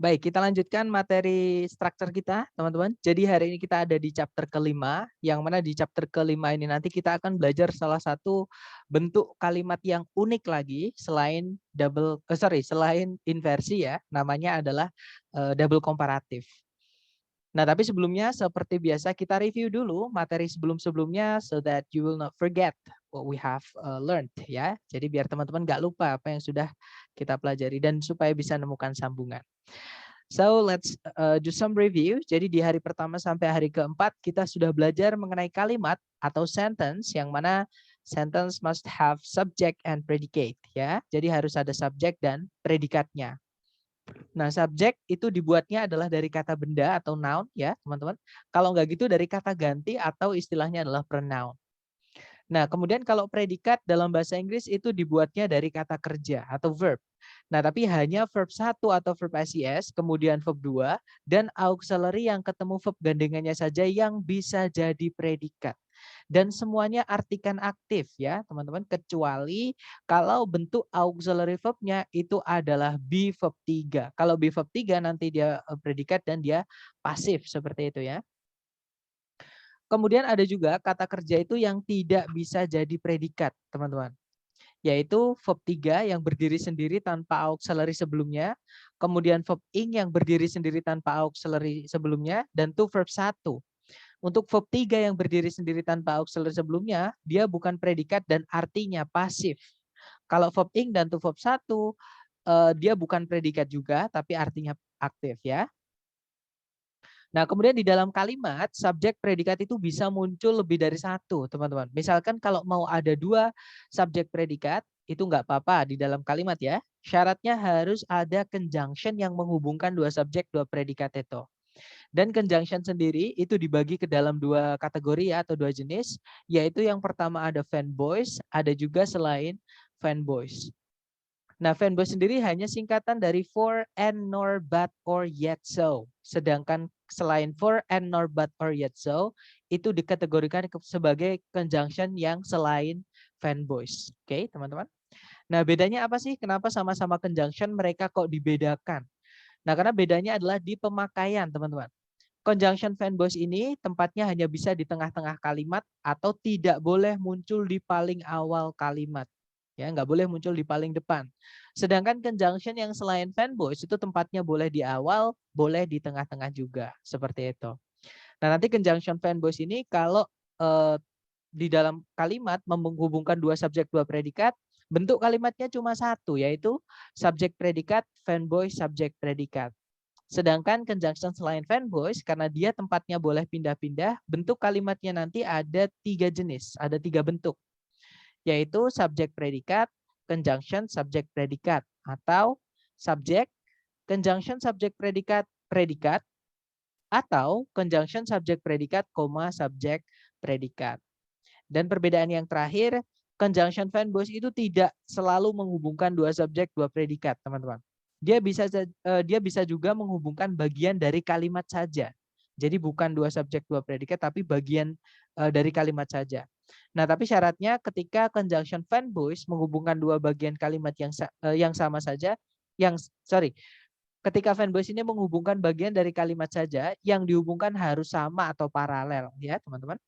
Baik, kita lanjutkan materi struktur kita, teman-teman. Jadi hari ini kita ada di chapter kelima, yang mana di chapter kelima ini nanti kita akan belajar salah satu bentuk kalimat yang unik lagi selain selain inversi ya, namanya adalah double komparatif. Nah, tapi sebelumnya seperti biasa kita review dulu materi sebelum-sebelumnya so that you will not forget what we have learned ya. Jadi biar teman-teman nggak lupa apa yang sudah kita pelajari dan supaya bisa menemukan sambungan. So let's do some review. Jadi di hari pertama sampai hari keempat kita sudah belajar mengenai kalimat atau sentence yang mana sentence must have subject and predicate ya. Jadi harus ada subjek dan predikatnya. Nah, subjek itu dibuatnya adalah dari kata benda atau noun ya, teman-teman. Kalau nggak gitu dari kata ganti atau istilahnya adalah pronoun. Nah, kemudian kalau predikat dalam bahasa Inggris itu dibuatnya dari kata kerja atau verb. Nah, tapi hanya verb 1 atau verb SES, kemudian verb 2, dan auxiliary yang ketemu verb gandengannya saja yang bisa jadi predikat. Dan semuanya artikan aktif ya, teman-teman, kecuali kalau bentuk auxiliary verbnya itu adalah be verb 3. Kalau be verb 3 nanti dia predikat dan dia pasif seperti itu ya. Kemudian ada juga kata kerja itu yang tidak bisa jadi predikat, teman-teman. Yaitu verb 3 yang berdiri sendiri tanpa auxiliary sebelumnya, kemudian verb ing yang berdiri sendiri tanpa auxiliary sebelumnya, dan to verb 1. Untuk verb 3 yang berdiri sendiri tanpa auxiliary sebelumnya, dia bukan predikat dan artinya pasif. Kalau verb ing dan to verb 1, dia bukan predikat juga, tapi artinya aktif ya. Nah, kemudian di dalam kalimat, subjek predikat itu bisa muncul lebih dari satu, teman-teman. Misalkan kalau mau ada 2 subjek predikat, itu nggak apa-apa di dalam kalimat ya. Syaratnya harus ada conjunction yang menghubungkan 2 subjek, 2 predikat itu. Dan conjunction sendiri itu dibagi ke dalam 2 kategori ya, atau 2 jenis, yaitu yang pertama ada fanboys, ada juga selain fanboys. Nah, fanboy sendiri hanya singkatan dari for and nor but or yet so. Sedangkan selain for and nor but or yet so itu dikategorikan sebagai conjunction yang selain fanboys. Oke, teman-teman. Nah, bedanya apa sih? Kenapa sama-sama conjunction mereka kok dibedakan? Nah, karena bedanya adalah di pemakaian, teman-teman. Conjunction fanboys ini tempatnya hanya bisa di tengah-tengah kalimat atau tidak boleh muncul di paling awal kalimat. Ya, nggak boleh muncul di paling depan. Sedangkan conjunction yang selain fanboys itu tempatnya boleh di awal, boleh di tengah-tengah juga, seperti itu. Nah, nanti conjunction fanboys ini kalau di dalam kalimat menghubungkan 2 subjek 2 predikat, bentuk kalimatnya cuma satu, yaitu subjek predikat, fanboy subjek predikat. Sedangkan conjunction selain fanboys, karena dia tempatnya boleh pindah-pindah, bentuk kalimatnya nanti ada 3 jenis, ada 3 bentuk. Yaitu subjek predikat, conjunction subjek predikat, atau subjek, conjunction subjek predikat, predikat, atau conjunction subjek predikat, subjek predikat. Dan perbedaan yang terakhir, conjunction fanboys itu tidak selalu menghubungkan 2 subjek 2 predikat, teman-teman. Dia bisa juga menghubungkan bagian dari kalimat saja. Jadi bukan 2 subjek 2 predikat tapi bagian dari kalimat saja. Nah, tapi syaratnya ketika conjunction fanboys menghubungkan 2 bagian kalimat yang sama saja, ketika fanboys ini menghubungkan bagian dari kalimat saja, yang dihubungkan harus sama atau paralel ya, teman-teman.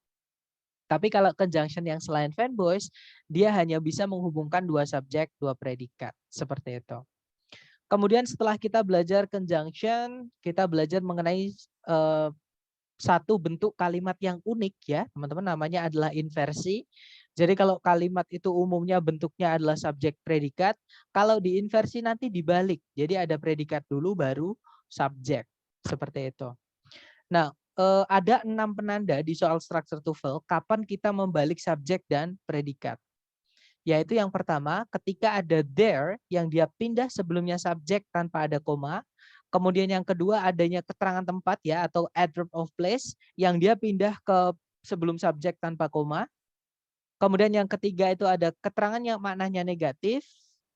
Tapi kalau conjunction yang selain fanboys, dia hanya bisa menghubungkan 2 subjek, 2 predikat. Seperti itu. Kemudian setelah kita belajar conjunction, kita belajar mengenai satu bentuk kalimat yang unik ya, teman-teman, namanya adalah inversi. Jadi kalau kalimat itu umumnya bentuknya adalah subjek predikat, kalau diinversi nanti dibalik. Jadi ada predikat dulu baru subjek. Seperti itu. Nah, ada 6 penanda di soal structure TOEFL kapan kita membalik subjek dan predikat. Yaitu yang pertama, ketika ada there yang dia pindah sebelumnya subjek tanpa ada koma. Kemudian yang kedua adanya keterangan tempat ya atau adverb of place yang dia pindah ke sebelum subjek tanpa koma. Kemudian yang ketiga itu ada keterangan yang maknanya negatif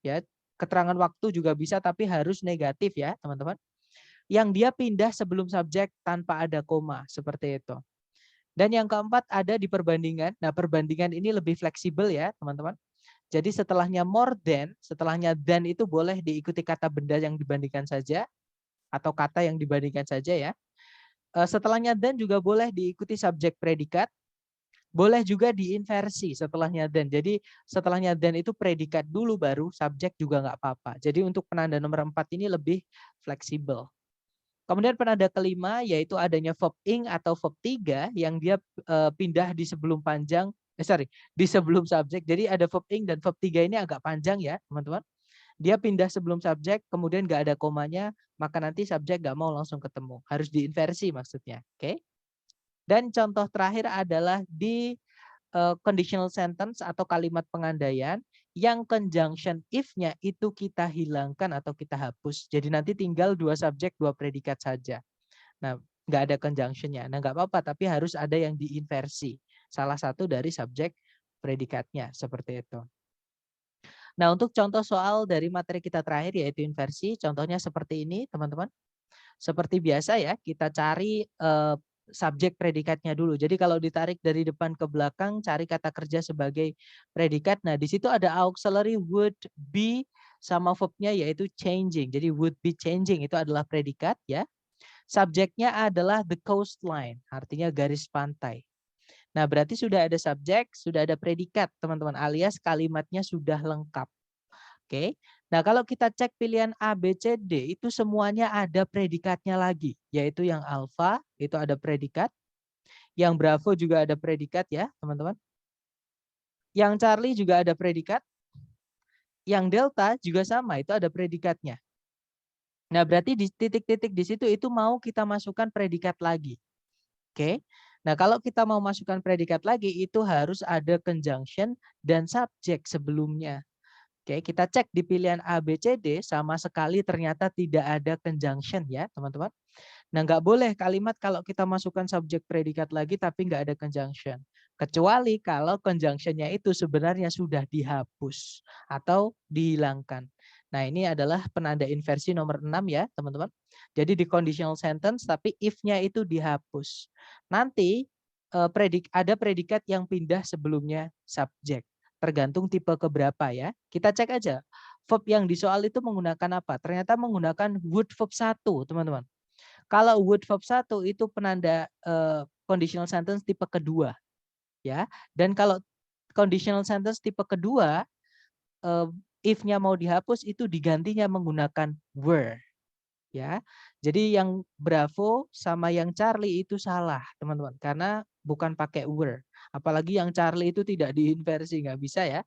ya. Keterangan waktu juga bisa tapi harus negatif ya, teman-teman. Yang dia pindah sebelum subjek tanpa ada koma seperti itu. Dan yang keempat ada di perbandingan. Nah, perbandingan ini lebih fleksibel ya, teman-teman. Jadi setelahnya more than itu boleh diikuti kata benda yang dibandingkan saja. atau kata yang dibandingkan saja ya. Setelahnya dan juga boleh diikuti subjek predikat, boleh juga diinversi setelahnya dan. Jadi setelahnya dan itu predikat dulu baru subjek juga nggak apa-apa. Jadi untuk penanda nomor 4 ini lebih fleksibel. Kemudian penanda kelima yaitu adanya verb ing atau verb 3 yang dia pindah di sebelum panjang, di sebelum subjek. Jadi ada verb ing dan verb 3 ini agak panjang ya teman-teman. Dia pindah sebelum subjek, kemudian nggak ada komanya, maka nanti subjek nggak mau langsung ketemu. Harus diinversi maksudnya. Oke. Dan contoh terakhir adalah di conditional sentence atau kalimat pengandaian yang conjunction if-nya itu kita hilangkan atau kita hapus. Jadi nanti tinggal 2 subjek, 2 predikat saja. Nah, nggak ada conjunction-nya. Nah, nggak apa-apa, tapi harus ada yang diinversi. Salah satu dari subjek predikatnya, seperti itu. Nah, untuk contoh soal dari materi kita terakhir yaitu inversi, contohnya seperti ini, teman-teman. Seperti biasa ya, kita cari subjek predikatnya dulu. Jadi kalau ditarik dari depan ke belakang, cari kata kerja sebagai predikat. Nah, di situ ada auxiliary would be sama verbnya yaitu changing. Jadi would be changing itu adalah predikat ya. Subjeknya adalah the coastline, artinya garis pantai. Nah, berarti sudah ada subjek, sudah ada predikat, teman-teman, alias kalimatnya sudah lengkap. Oke. Nah, kalau kita cek pilihan A, B, C, D itu semuanya ada predikatnya lagi, yaitu yang alfa itu ada predikat, yang Bravo juga ada predikat ya, teman-teman. Yang Charlie juga ada predikat, yang Delta juga sama, itu ada predikatnya. Nah, berarti di titik-titik di situ itu mau kita masukkan predikat lagi. Oke. Nah, kalau kita mau masukkan predikat lagi itu harus ada conjunction dan subjek sebelumnya. Oke, kita cek di pilihan A, B, C, D sama sekali ternyata tidak ada conjunction ya teman-teman. Nah, nggak boleh kalimat kalau kita masukkan subjek predikat lagi tapi nggak ada conjunction. Kecuali kalau conjunctionnya itu sebenarnya sudah dihapus atau dihilangkan. Nah, ini adalah penanda inversi nomor 6 ya teman-teman. Jadi di conditional sentence tapi if-nya itu dihapus. Nanti ada predikat yang pindah sebelumnya subjek. Tergantung tipe keberapa ya. Kita cek aja. Verb yang di soal itu menggunakan apa? Ternyata menggunakan would verb 1, teman-teman. Kalau would verb 1 itu penanda conditional sentence tipe kedua. Ya. Dan kalau conditional sentence tipe kedua, if-nya mau dihapus itu digantinya menggunakan were. Ya. Jadi yang Bravo sama yang Charlie itu salah, teman-teman. Karena bukan pakai were. Apalagi yang Charlie itu tidak diinversi, nggak bisa ya.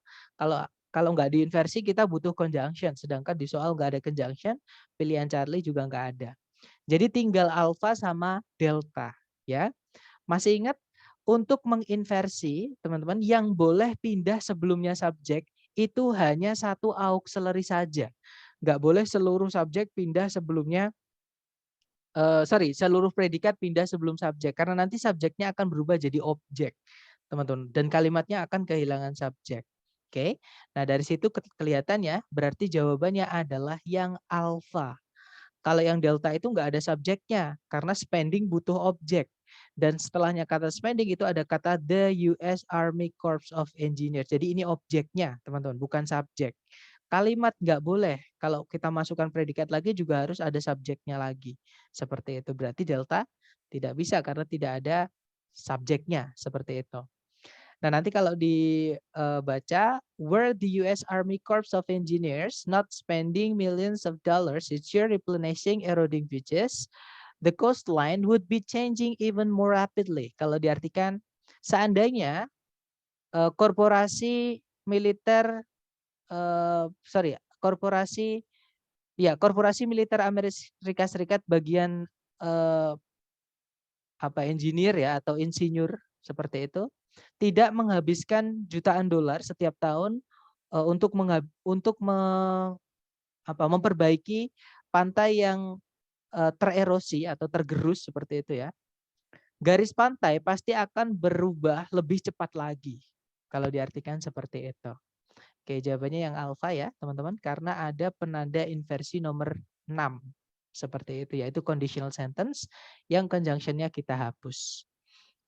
Kalau nggak diinversi kita butuh conjunction, sedangkan di soal nggak ada conjunction, pilihan Charlie juga nggak ada. Jadi tinggal alfa sama delta, ya. Masih ingat untuk menginversi, teman-teman, yang boleh pindah sebelumnya subjek itu hanya satu auxiliary saja. Nggak boleh seluruh subjek pindah sebelumnya seluruh predikat pindah sebelum subjek karena nanti subjeknya akan berubah jadi objek, teman-teman, dan kalimatnya akan kehilangan subjek. Oke. Nah, dari situ kelihatan ya, berarti jawabannya adalah yang alfa. Kalau yang delta itu nggak ada subjeknya karena spending butuh objek. Dan setelahnya kata spending itu ada kata the US Army Corps of Engineers. Jadi ini objeknya, teman-teman, bukan subjek. Kalimat nggak boleh. Kalau kita masukkan predikat lagi juga harus ada subjeknya lagi. Seperti itu. Berarti delta tidak bisa karena tidak ada subjeknya. Seperti itu. Nah, nanti kalau dibaca, were the US Army Corps of Engineers not spending millions of dollars each year replenishing eroding beaches, the coastline would be changing even more rapidly. Kalau diartikan, seandainya korporasi militer korporasi militer Amerika Serikat bagian engineer ya atau insinyur seperti itu tidak menghabiskan jutaan dolar setiap tahun untuk memperbaiki pantai yang tererosi atau tergerus seperti itu ya. Garis pantai pasti akan berubah lebih cepat lagi kalau diartikan seperti itu. Oke, jawabannya yang alfa ya, teman-teman, karena ada penanda inversi nomor 6. Seperti itu, yaitu conditional sentence yang conjunction-nya kita hapus.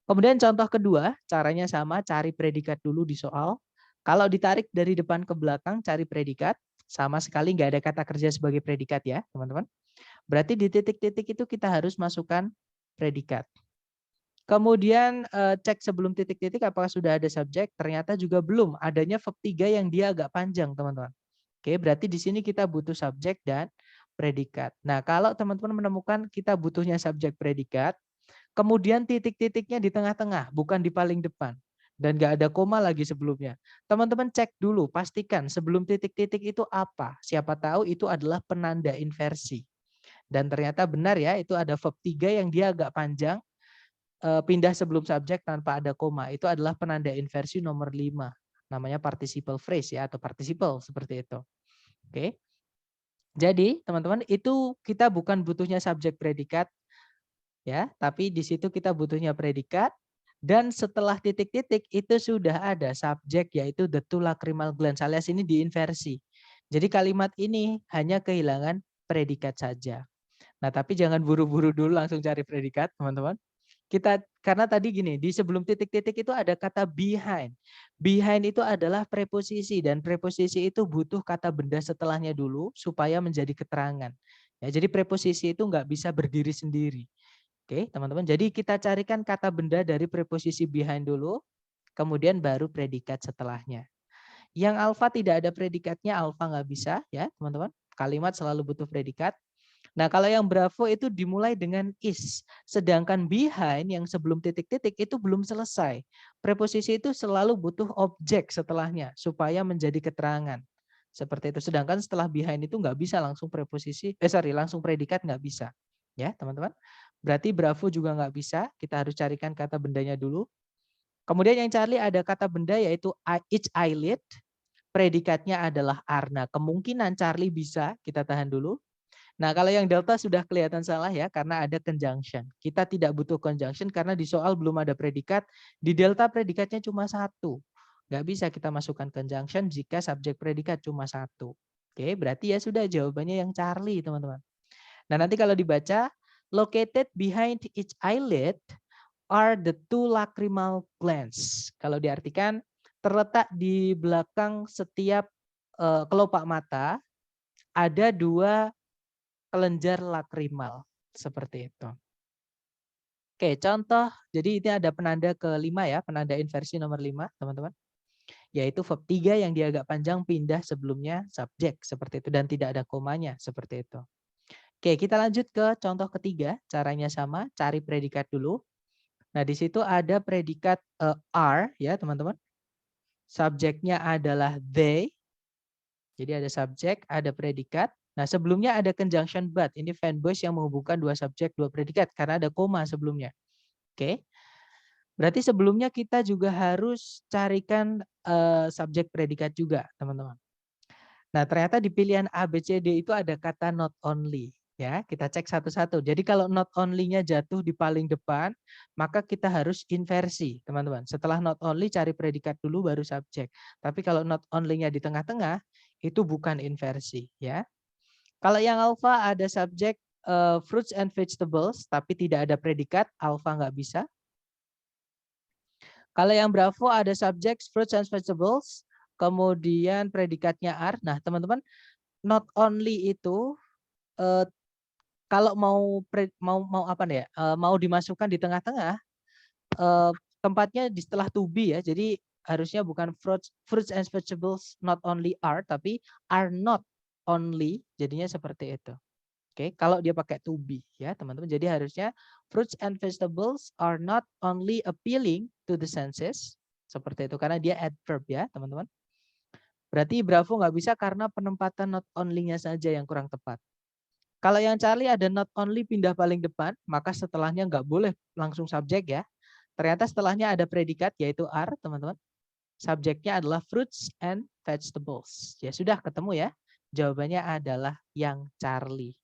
Kemudian contoh kedua, caranya sama, cari predikat dulu di soal. Kalau ditarik dari depan ke belakang, cari predikat. Sama sekali nggak ada kata kerja sebagai predikat ya, teman-teman. Berarti di titik-titik itu kita harus masukkan predikat. Kemudian cek sebelum titik-titik apakah sudah ada subjek, ternyata juga belum, adanya verb 3 yang dia agak panjang, teman-teman. Oke, berarti di sini kita butuh subjek dan predikat. Nah, kalau teman-teman menemukan kita butuhnya subjek predikat, kemudian titik-titiknya di tengah-tengah, bukan di paling depan. Dan nggak ada koma lagi sebelumnya. Teman-teman cek dulu, pastikan sebelum titik-titik itu apa. Siapa tahu itu adalah penanda inversi. Dan ternyata benar ya, itu ada verb 3 yang dia agak panjang, pindah sebelum subjek tanpa ada koma. Itu adalah penanda inversi nomor 5. Namanya participle phrase ya, atau participle seperti itu. Oke. Jadi teman-teman itu kita bukan butuhnya subjek predikat ya, tapi di situ kita butuhnya predikat dan setelah titik-titik itu sudah ada subjek yaitu the two lacrimal glands alias ini diinversi. Jadi kalimat ini hanya kehilangan predikat saja. Nah, tapi jangan buru-buru dulu langsung cari predikat, teman-teman. Karena tadi gini, di sebelum titik-titik itu ada kata behind. Behind itu adalah preposisi dan preposisi itu butuh kata benda setelahnya dulu supaya menjadi keterangan. Ya, jadi preposisi itu nggak bisa berdiri sendiri. Oke, teman-teman. Jadi kita carikan kata benda dari preposisi behind dulu, kemudian baru predikat setelahnya. Yang alfa tidak ada predikatnya, alfa nggak bisa ya, teman-teman. Kalimat selalu butuh predikat. Nah, kalau yang bravo itu dimulai dengan is. Sedangkan behind yang sebelum titik-titik itu belum selesai. Preposisi itu selalu butuh objek setelahnya supaya menjadi keterangan. Seperti itu. Sedangkan setelah behind itu nggak bisa langsung langsung predikat nggak bisa. Ya, teman-teman. Berarti bravo juga nggak bisa. Kita harus carikan kata bendanya dulu. Kemudian yang Charlie ada kata benda yaitu each eyelid. Predikatnya adalah are. Nah, kemungkinan Charlie bisa, kita tahan dulu. Nah, kalau yang delta sudah kelihatan salah ya, karena ada conjunction. Kita tidak butuh conjunction karena di soal belum ada predikat. Di delta predikatnya cuma satu. Nggak bisa kita masukkan conjunction jika subjek predikat cuma satu. Oke, berarti ya sudah jawabannya yang Charlie, teman-teman. Nah, nanti kalau dibaca, located behind each eyelid are the two lacrimal glands. Kalau diartikan, terletak di belakang setiap kelopak mata, ada dua kelenjar lakrimal seperti itu. Oke, contoh. Jadi ini ada penanda kelima ya, penanda inversi nomor 5, teman-teman. Yaitu verb 3 yang dia agak panjang pindah sebelumnya subjek seperti itu dan tidak ada komanya seperti itu. Oke, kita lanjut ke contoh ketiga. Caranya sama, cari predikat dulu. Nah, di situ ada predikat are ya, teman-teman. Subjeknya adalah they. Jadi ada subjek, ada predikat. Nah, sebelumnya ada conjunction but. Ini fanboys yang menghubungkan dua subjek, dua predikat karena ada koma sebelumnya. Oke. Berarti sebelumnya kita juga harus carikan subjek predikat juga, teman-teman. Nah, ternyata di pilihan A, B, C, D itu ada kata not only. Ya, kita cek satu-satu. Jadi kalau not only-nya jatuh di paling depan, maka kita harus inversi, teman-teman. Setelah not only cari predikat dulu baru subjek. Tapi kalau not only-nya di tengah-tengah, itu bukan inversi, ya. Kalau yang alpha ada subjek fruits and vegetables, tapi tidak ada predikat, alpha nggak bisa. Kalau yang bravo ada subjek fruits and vegetables, kemudian predikatnya are. Nah, teman-teman, not only itu kalau mau apa nih ya? Mau dimasukkan di tengah-tengah, tempatnya di setelah to be ya. Jadi harusnya bukan fruits and vegetables not only are, tapi are not only. Jadinya seperti itu. Oke, kalau dia pakai to be ya, teman-teman. Jadi harusnya fruits and vegetables are not only appealing to the senses. Seperti itu karena dia adverb ya, teman-teman. Berarti bravo nggak bisa karena penempatan not only-nya saja yang kurang tepat. Kalau yang Charlie ada not only pindah paling depan, maka setelahnya nggak boleh langsung subjek ya. Ternyata setelahnya ada predikat yaitu are, teman-teman. Subjeknya adalah fruits and vegetables. Ya sudah ketemu ya. Jawabannya adalah yang Charlie.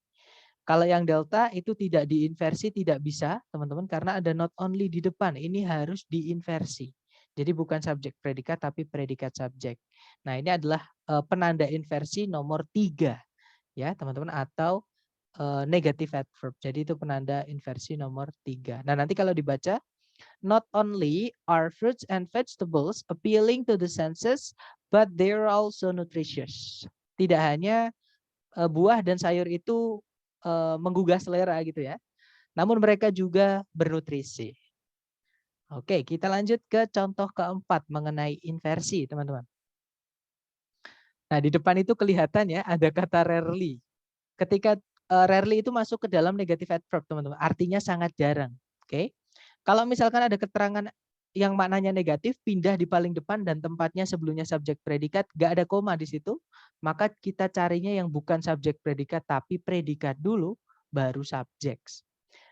Kalau yang delta itu tidak diinversi, tidak bisa, teman-teman, karena ada not only di depan. Ini harus diinversi. Jadi bukan subjek predikat, tapi predikat subjek. Nah, ini adalah penanda inversi nomor 3. Ya, teman-teman, atau negative adverb. Jadi itu penanda inversi nomor 3. Nah, nanti kalau dibaca, not only are fruits and vegetables appealing to the senses, but they're also nutritious. Tidak hanya buah dan sayur itu menggugah selera gitu ya. Namun mereka juga bernutrisi. Oke, kita lanjut ke contoh keempat mengenai inversi, teman-teman. Nah, di depan itu kelihatan ya ada kata rarely. Ketika rarely itu masuk ke dalam negative adverb, teman-teman, artinya sangat jarang. Oke. Kalau misalkan ada keterangan yang maknanya negatif, pindah di paling depan dan tempatnya sebelumnya subjek predikat, gak ada koma di situ, maka kita carinya yang bukan subjek predikat tapi predikat dulu baru subjek.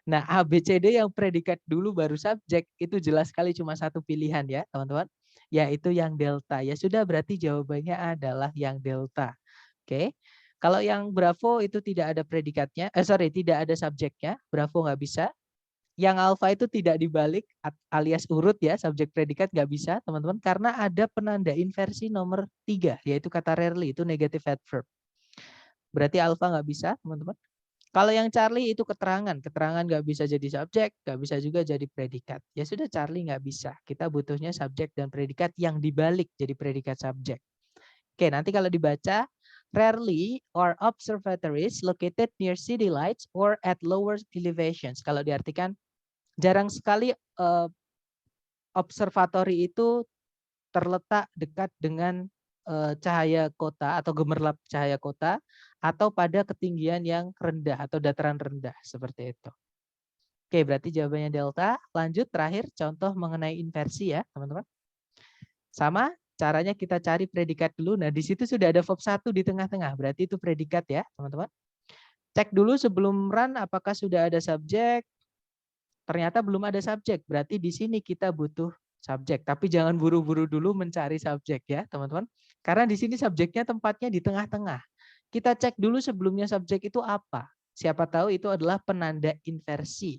Nah, A, B, C, D yang predikat dulu baru subjek itu jelas sekali cuma satu pilihan ya, teman-teman. Yaitu yang delta. Ya sudah, berarti jawabannya adalah yang delta. Oke. Kalau yang Bravo itu tidak ada predikatnya, tidak ada subjeknya, Bravo nggak bisa. Yang alfa itu tidak dibalik alias urut ya, subjek predikat nggak bisa, teman-teman, karena ada penanda inversi nomor 3, yaitu kata rarely, itu negative adverb. Berarti alfa nggak bisa, teman-teman. Kalau yang Charlie itu keterangan nggak bisa jadi subjek, nggak bisa juga jadi predikat. Ya sudah, Charlie nggak bisa. Kita butuhnya subjek dan predikat yang dibalik jadi predikat subjek. Oke, nanti kalau dibaca, rarely or observatories located near city lights or at lower elevations. Kalau diartikan, jarang sekali observatory itu terletak dekat dengan cahaya kota atau gemerlap cahaya kota atau pada ketinggian yang rendah atau dataran rendah seperti itu. Oke, berarti jawabannya delta. Lanjut terakhir contoh mengenai inversi ya, teman-teman. Sama caranya kita cari predikat dulu. Nah, di situ sudah ada verb 1 di tengah-tengah. Berarti itu predikat ya, teman-teman. Cek dulu sebelum run apakah sudah ada subjek. Ternyata belum ada subjek. Berarti di sini kita butuh subjek. Tapi jangan buru-buru dulu mencari subjek ya, teman-teman. Karena di sini subjeknya tempatnya di tengah-tengah. Kita cek dulu sebelumnya subjek itu apa. Siapa tahu itu adalah penanda inversi.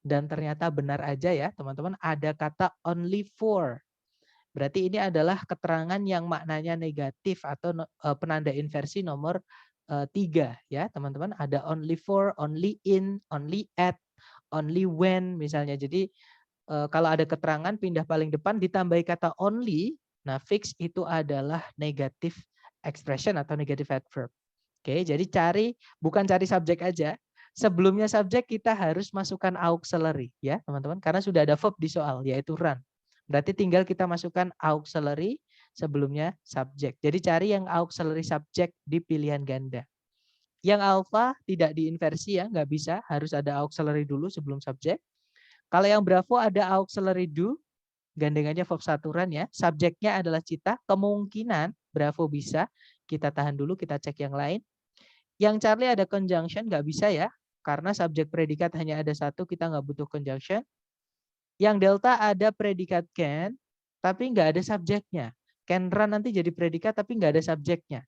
Dan ternyata benar aja ya, teman-teman, ada kata only for. Berarti ini adalah keterangan yang maknanya negatif atau penanda inversi nomor 3 ya, teman-teman. Ada only for, only in, only at, only when misalnya. Jadi kalau ada keterangan pindah paling depan ditambahi kata only, nah fix itu adalah negative expression atau negative adverb. Oke, jadi bukan cari subjek aja. Sebelumnya subjek kita harus masukkan auxiliary ya, teman-teman, karena sudah ada verb di soal yaitu run. Berarti tinggal kita masukkan auxiliary sebelumnya subjek. Jadi cari yang auxiliary subject di pilihan ganda. Yang alpha tidak diinversi ya, nggak bisa, harus ada auxiliary dulu sebelum subjek. Kalau yang Bravo ada auxiliary do, gandengannya verb 1 run ya. Subjeknya adalah Cita, kemungkinan Bravo bisa. Kita tahan dulu, kita cek yang lain. Yang Charlie ada conjunction, nggak bisa ya. Karena subjek predikat hanya ada satu, kita nggak butuh conjunction. Yang Delta ada predikat can, tapi nggak ada subjeknya. Can run nanti jadi predikat, tapi nggak ada subjeknya.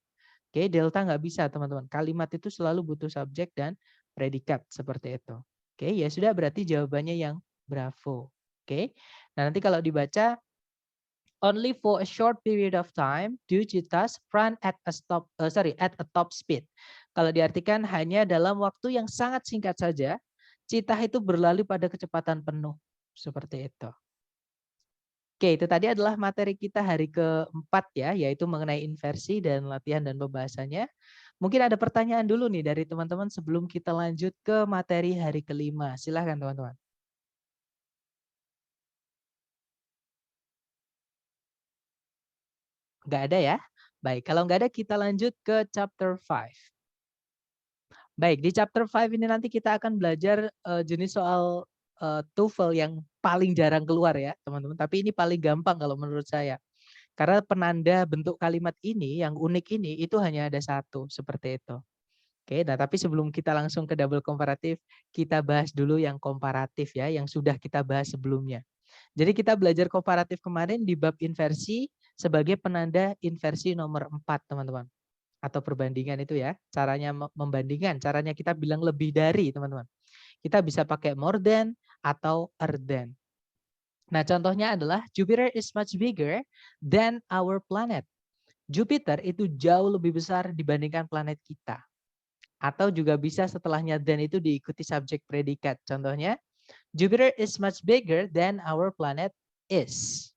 Oke, Delta nggak bisa teman-teman. Kalimat itu selalu butuh subjek dan predikat seperti itu. Oke, ya sudah, berarti jawabannya yang Bravo. Oke, nah nanti kalau dibaca, only for a short period of time, do Citas run at a top speed. Kalau diartikan hanya dalam waktu yang sangat singkat saja, Cita itu berlalu pada kecepatan penuh. Seperti itu. Oke, itu tadi adalah materi kita hari keempat ya, yaitu mengenai inversi dan latihan dan pembahasannya. Mungkin ada pertanyaan dulu nih dari teman-teman sebelum kita lanjut ke materi hari kelima. Silahkan teman-teman. Nggak ada ya? Baik, kalau nggak ada kita lanjut ke chapter 5. Baik, di chapter 5 ini nanti kita akan belajar jenis soal TOEFL yang paling jarang keluar ya teman-teman. Tapi ini paling gampang kalau menurut saya. Karena penanda bentuk kalimat ini yang unik ini itu hanya ada satu, seperti itu. Oke, nah tapi sebelum kita langsung ke double komparatif, kita bahas dulu yang komparatif ya, yang sudah kita bahas sebelumnya. Jadi kita belajar komparatif kemarin di bab inversi sebagai penanda inversi nomor 4, teman-teman. Atau perbandingan itu ya, caranya membandingkan, caranya kita bilang lebih dari, teman-teman. Kita bisa pakai more than atau other than. Nah, contohnya adalah Jupiter is much bigger than our planet. Jupiter itu jauh lebih besar dibandingkan planet kita. Atau juga bisa setelahnya than itu diikuti subjek predikat. Contohnya, Jupiter is much bigger than our planet is.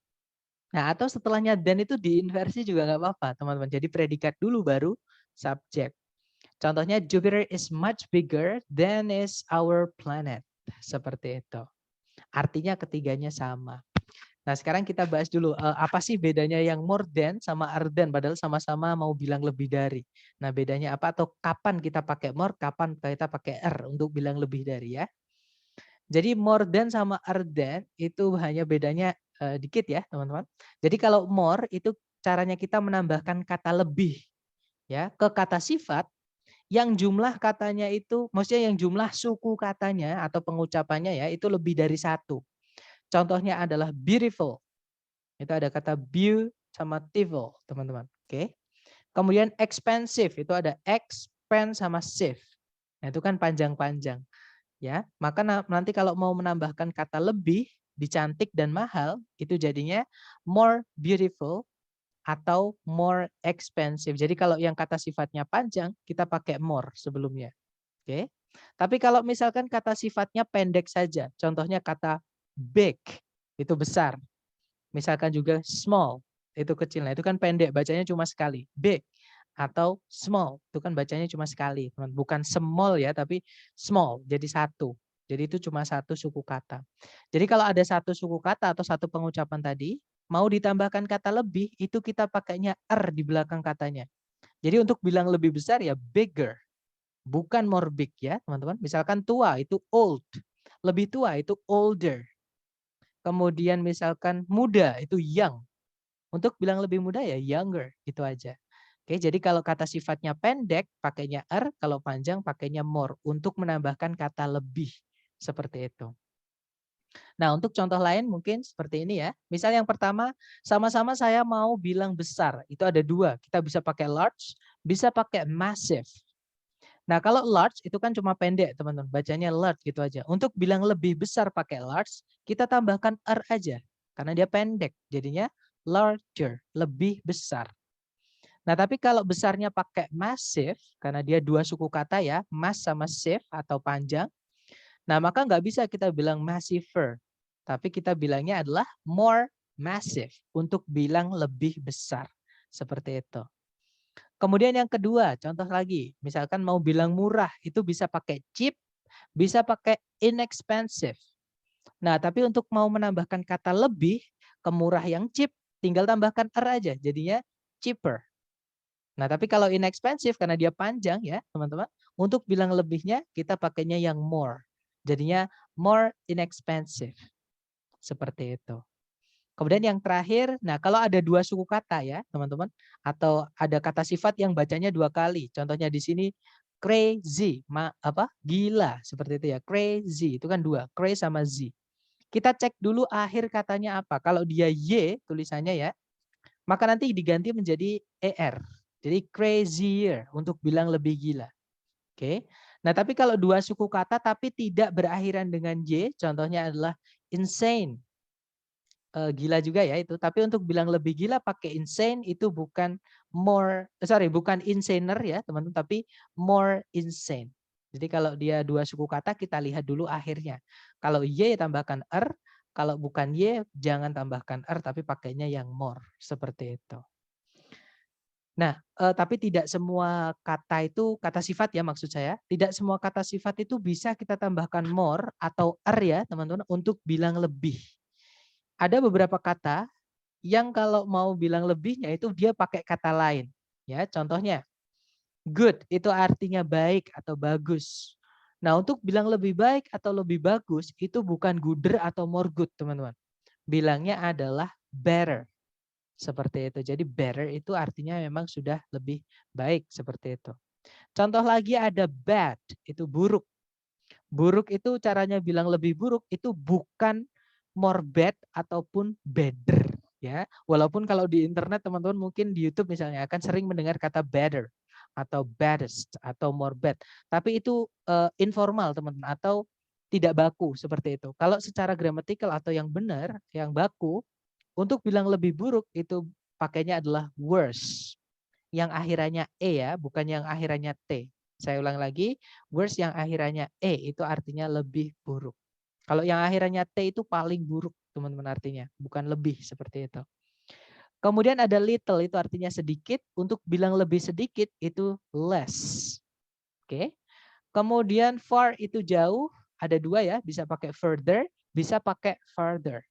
Nah, atau setelahnya than itu diinversi juga nggak apa-apa, teman-teman. Jadi predikat dulu baru subjek. Contohnya Jupiter is much bigger than is our planet. Seperti itu. Artinya ketiganya sama. Nah, sekarang kita bahas dulu apa sih bedanya yang more than sama other than, padahal sama-sama mau bilang lebih dari. Nah, bedanya apa atau kapan kita pakai more, kapan kita pakai untuk bilang lebih dari ya. Jadi more than sama other than itu hanya bedanya dikit ya, teman-teman. Jadi kalau more itu caranya kita menambahkan kata lebih ya ke kata sifat yang jumlah katanya itu, maksudnya yang jumlah suku katanya atau pengucapannya ya itu lebih dari satu. Contohnya adalah beautiful. Itu ada kata beau sama tiful, teman-teman. Oke. Kemudian expensive itu ada expense sama sive. Nah, itu kan panjang-panjang ya. Maka nanti kalau mau menambahkan kata lebih di cantik dan mahal itu jadinya more beautiful atau more expensive. Jadi kalau yang kata sifatnya panjang kita pakai more sebelumnya. Oke. Tapi kalau misalkan kata sifatnya pendek saja, contohnya kata big itu besar. Misalkan juga small itu kecil. Nah, itu kan pendek, bacanya cuma sekali. Big atau small itu kan bacanya cuma sekali. Bukan small ya, tapi small jadi satu. Jadi itu cuma satu suku kata. Jadi kalau ada satu suku kata atau satu pengucapan tadi, mau ditambahkan kata lebih, itu kita pakainya di belakang katanya. Jadi untuk bilang lebih besar ya bigger, bukan more big ya teman-teman. Misalkan tua itu old, lebih tua itu older. Kemudian misalkan muda itu young. Untuk bilang lebih muda ya younger, gitu aja. Oke, jadi kalau kata sifatnya pendek pakainya kalau panjang pakainya more untuk menambahkan kata lebih. Seperti itu. Nah, untuk contoh lain mungkin seperti ini ya. Misal yang pertama, sama-sama saya mau bilang besar. Itu ada dua. Kita bisa pakai large, bisa pakai massive. Nah, kalau large itu kan cuma pendek, teman-teman. Bacanya large gitu aja. Untuk bilang lebih besar pakai large, kita tambahkan aja. Karena dia pendek. Jadinya larger, lebih besar. Nah, tapi kalau besarnya pakai massive, karena dia dua suku kata ya, mass sama sieve atau panjang. Nah, maka nggak bisa kita bilang massiver. Tapi kita bilangnya adalah more massive. Untuk bilang lebih besar. Seperti itu. Kemudian yang kedua, contoh lagi. Misalkan mau bilang murah, itu bisa pakai cheap, bisa pakai inexpensive. Nah, tapi untuk mau menambahkan kata lebih ke murah yang cheap, tinggal tambahkan aja. Jadinya cheaper. Nah, tapi kalau inexpensive karena dia panjang ya, teman-teman. Untuk bilang lebihnya kita pakainya yang more. Jadinya more inexpensive. Seperti itu. Kemudian yang terakhir, nah kalau ada dua suku kata ya, teman-teman, atau ada kata sifat yang bacanya dua kali. Contohnya di sini crazy, gila, seperti itu ya. Crazy itu kan dua, crazy sama z. Kita cek dulu akhir katanya apa. Kalau dia y tulisannya ya, maka nanti diganti menjadi er. Jadi crazier untuk bilang lebih gila. Oke. Nah, tapi kalau dua suku kata tapi tidak berakhiran dengan y, contohnya adalah insane. Gila juga ya itu. Tapi untuk bilang lebih gila pakai insane itu bukan bukan insaner ya teman-teman, tapi more insane. Jadi kalau dia dua suku kata kita lihat dulu akhirnya. Kalau y tambahkan kalau bukan y jangan tambahkan tapi pakainya yang more seperti itu. Nah, tapi tidak semua kata itu kata sifat ya maksud saya. Tidak semua kata sifat itu bisa kita tambahkan more atau ya teman-teman untuk bilang lebih. Ada beberapa kata yang kalau mau bilang lebihnya itu dia pakai kata lain. Ya, contohnya good itu artinya baik atau bagus. Nah, untuk bilang lebih baik atau lebih bagus itu bukan gooder atau more good, teman-teman. Bilangnya adalah better. Seperti itu. Jadi better itu artinya memang sudah lebih baik seperti itu. Contoh lagi ada bad, itu buruk. Buruk itu caranya bilang lebih buruk itu bukan more bad ataupun better ya. Walaupun kalau di internet teman-teman mungkin di YouTube misalnya akan sering mendengar kata better atau baddest atau more bad. Tapi itu informal teman-teman atau tidak baku seperti itu. Kalau secara gramatikal atau yang benar, yang baku untuk bilang lebih buruk itu pakainya adalah worse. Yang akhirannya e ya, bukan yang akhirannya t. Saya ulang lagi, worse yang akhirannya e itu artinya lebih buruk. Kalau yang akhirannya t itu paling buruk, teman-teman artinya, bukan lebih seperti itu. Kemudian ada little itu artinya sedikit, untuk bilang lebih sedikit itu less. Oke. Kemudian far itu jauh, ada dua ya, bisa pakai further, bisa pakai farther.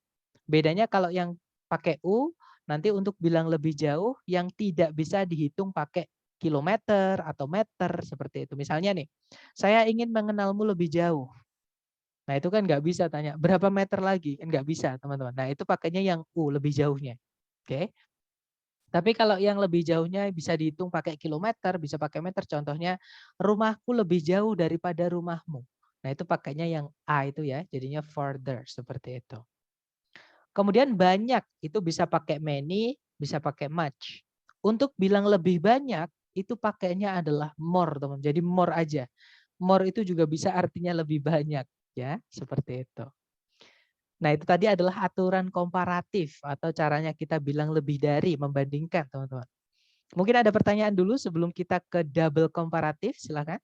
Bedanya kalau yang pakai U, nanti untuk bilang lebih jauh yang tidak bisa dihitung pakai kilometer atau meter seperti itu. Misalnya nih, saya ingin mengenalmu lebih jauh. Nah itu kan nggak bisa tanya, berapa meter lagi? Kan nggak bisa teman-teman. Nah itu pakainya yang U, lebih jauhnya. Oke. Tapi kalau yang lebih jauhnya bisa dihitung pakai kilometer, bisa pakai meter. Contohnya, rumahku lebih jauh daripada rumahmu. Nah itu pakainya yang A itu ya, jadinya further seperti itu. Kemudian banyak itu bisa pakai many, bisa pakai much. Untuk bilang lebih banyak itu pakainya adalah more, teman. Jadi more aja. More itu juga bisa artinya lebih banyak ya, seperti itu. Nah, itu tadi adalah aturan komparatif atau caranya kita bilang lebih dari, membandingkan, teman-teman. Mungkin ada pertanyaan dulu sebelum kita ke double komparatif, silakan.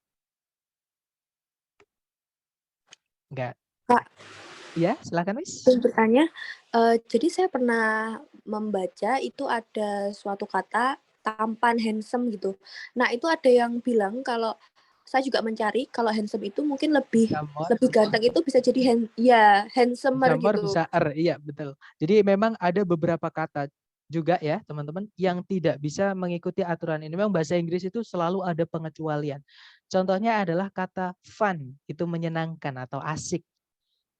Enggak. Kak, Ya, silakan, Miss. saya bertanya, jadi saya pernah membaca itu ada suatu kata tampan handsome gitu. Nah itu ada yang bilang kalau saya juga mencari kalau handsome itu mungkin lebih Jamor, ganteng itu bisa jadi handsomer jamor gitu. bisa iya betul. Jadi memang ada beberapa kata juga ya teman-teman yang tidak bisa mengikuti aturan ini. Memang bahasa Inggris itu selalu ada pengecualian. Contohnya adalah kata fun, itu menyenangkan atau asik.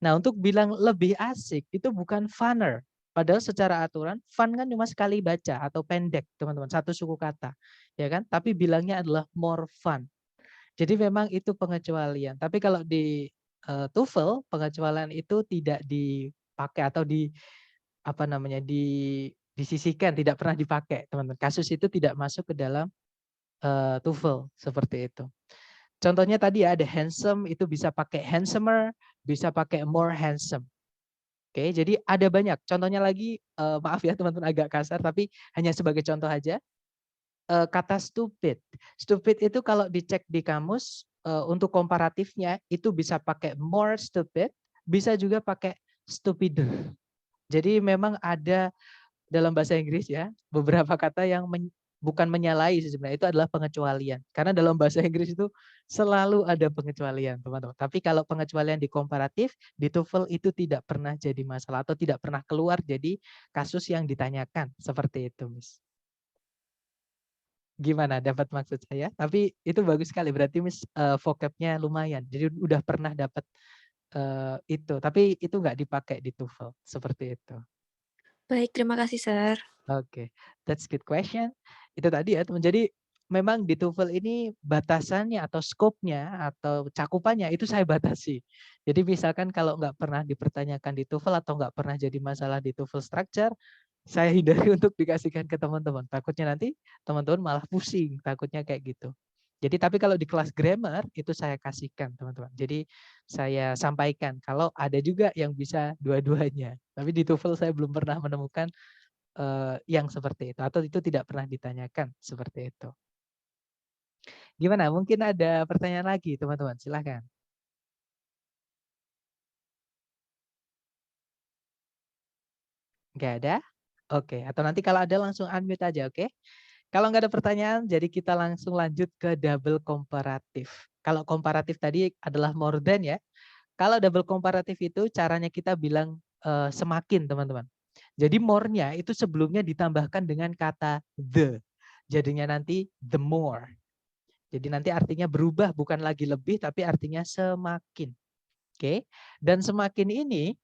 Nah, untuk bilang lebih asik itu bukan funner. Padahal secara aturan fun kan cuma sekali baca atau pendek, teman-teman, satu suku kata. Ya kan? Tapi bilangnya adalah more fun. Jadi memang itu pengecualian. Tapi kalau di TOEFL pengecualian itu tidak dipakai atau disisihkan, tidak pernah dipakai, teman-teman. Kasus itu tidak masuk ke dalam TOEFL seperti itu. Contohnya tadi ya ada handsome itu bisa pakai handsomer, bisa pakai more handsome. Oke, jadi ada banyak. Contohnya lagi, maaf ya teman-teman agak kasar, tapi hanya sebagai contoh aja. Kata stupid. Stupid itu kalau dicek di kamus, untuk komparatifnya itu bisa pakai more stupid, bisa juga pakai stupider. Jadi memang ada dalam bahasa Inggris ya, beberapa kata yang bukan menyalahi sebenarnya, itu adalah pengecualian. Karena dalam bahasa Inggris itu selalu ada pengecualian, teman-teman. Tapi kalau pengecualian di komparatif, di TOEFL itu tidak pernah jadi masalah atau tidak pernah keluar jadi kasus yang ditanyakan. Seperti itu, Miss. Gimana, dapat maksud saya? Tapi itu bagus sekali, berarti Miss vocabnya lumayan. Jadi udah pernah dapat itu, tapi itu nggak dipakai di TOEFL, seperti itu. Baik, terima kasih, Sir. Oke, that's good question. Itu tadi ya teman. Jadi memang di TOEFL ini batasannya atau skopnya atau cakupannya itu saya batasi. Jadi misalkan kalau nggak pernah dipertanyakan di TOEFL atau nggak pernah jadi masalah di TOEFL structure, saya hindari untuk dikasihkan ke teman-teman. Takutnya nanti teman-teman malah pusing, takutnya kayak gitu. Jadi tapi kalau di kelas grammar itu saya kasihkan teman-teman. Jadi saya sampaikan kalau ada juga yang bisa dua-duanya. Tapi di TOEFL saya belum pernah menemukan yang seperti itu atau itu tidak pernah ditanyakan seperti itu. Gimana? Mungkin ada pertanyaan lagi teman-teman, silakan. Nggak ada? Oke, atau nanti kalau ada langsung unmute aja, oke? Kalau nggak ada pertanyaan, jadi kita langsung lanjut ke double komparatif. Kalau komparatif tadi adalah more than ya. Kalau double komparatif itu caranya kita bilang semakin teman-teman. Jadi more-nya itu sebelumnya ditambahkan dengan kata the. Jadinya nanti the more. Jadi nanti artinya berubah, bukan lagi lebih, tapi artinya semakin. Oke. Dan semakin ini,